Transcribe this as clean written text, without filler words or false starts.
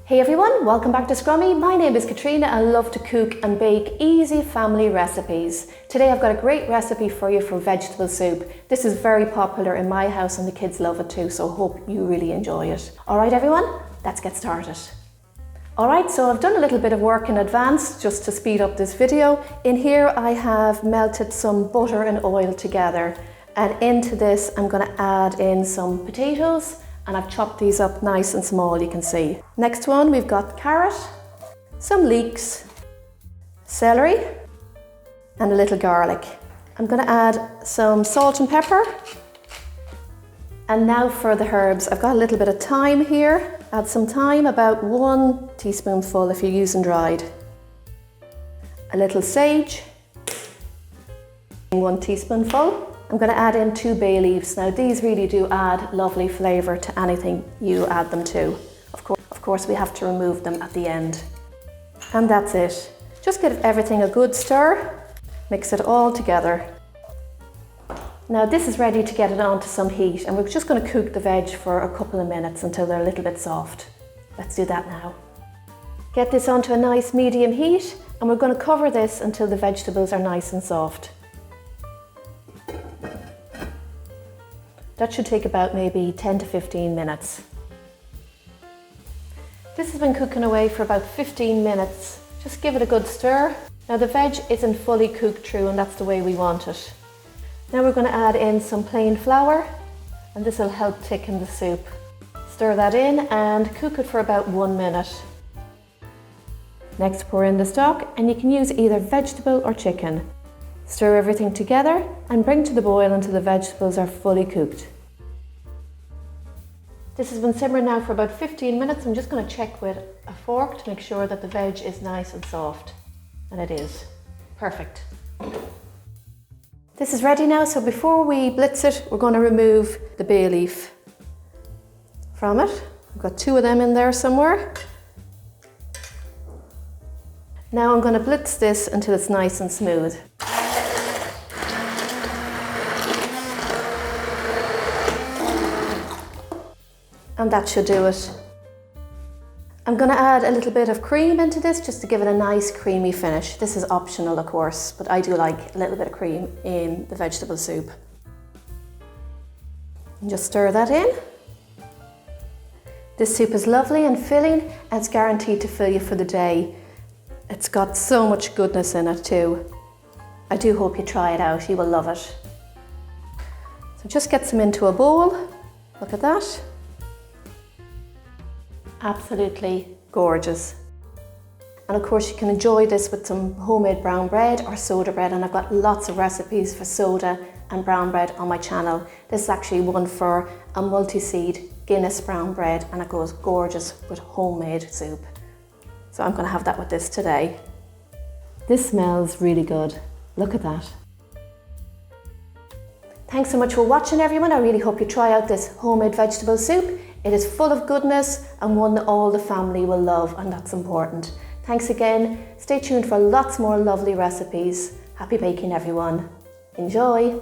Hey everyone, welcome back to Scrummy. My name is Katrina. I love to cook and bake easy family recipes. Today I've got a great recipe for you for vegetable soup. This is very popular in my house and the kids love it too, so I hope you really enjoy it. Alright everyone, let's get started. Alright, so I've done a little bit of work in advance just to speed up this video. In here I have melted some butter and oil together, and into this I'm going to add in some potatoes. And I've chopped these up nice and small, you can see. Next one, we've got carrot, some leeks, celery, and a little garlic. I'm going to add some salt and pepper. And now for the herbs. I've got a little bit of thyme here. Add some thyme, about 1 teaspoonful if you're using dried. A little sage, 1 teaspoonful. I'm going to add in 2 bay leaves. Now these really do add lovely flavour to anything you add them to. Of course we have to remove them at the end. And that's it. Just give everything a good stir. Mix it all together. Now this is ready to get it onto some heat, and we're just going to cook the veg for a couple of minutes until they're a little bit soft. Let's do that now. Get this onto a nice medium heat, and we're going to cover this until the vegetables are nice and soft. That should take about maybe 10 to 15 minutes. This has been cooking away for about 15 minutes. Just give it a good stir. Now the veg isn't fully cooked through, and that's the way we want it. Now we're going to add in some plain flour, and this will help thicken the soup. Stir that in and cook it for about 1 minute. Next pour in the stock, and you can use either vegetable or chicken. Stir everything together and bring to the boil until the vegetables are fully cooked. This has been simmering now for about 15 minutes. I'm just going to check with a fork to make sure that the veg is nice and soft. And it is. Perfect. This is ready now, so before we blitz it, we're going to remove the bay leaf from it. I've got 2 of them in there somewhere. Now I'm going to blitz this until it's nice and smooth. And that should do it. I'm going to add a little bit of cream into this just to give it a nice creamy finish. This is optional of course, but I do like a little bit of cream in the vegetable soup. And just stir that in. This soup is lovely and filling, and it's guaranteed to fill you for the day. It's got so much goodness in it too. I do hope you try it out, you will love it. So just get some into a bowl. Look at that. Absolutely gorgeous. And of course you can enjoy this with some homemade brown bread or soda bread, and I've got lots of recipes for soda and brown bread on my channel. This is actually one for a multi-seed Guinness brown bread, and it goes gorgeous with homemade soup. So I'm going to have that with this today. This smells really good. Look at that. Thanks so much for watching everyone. I really hope you try out this homemade vegetable soup. It is full of goodness and one that all the family will love, and that's important. Thanks again. Stay tuned for lots more lovely recipes. Happy baking everyone. Enjoy!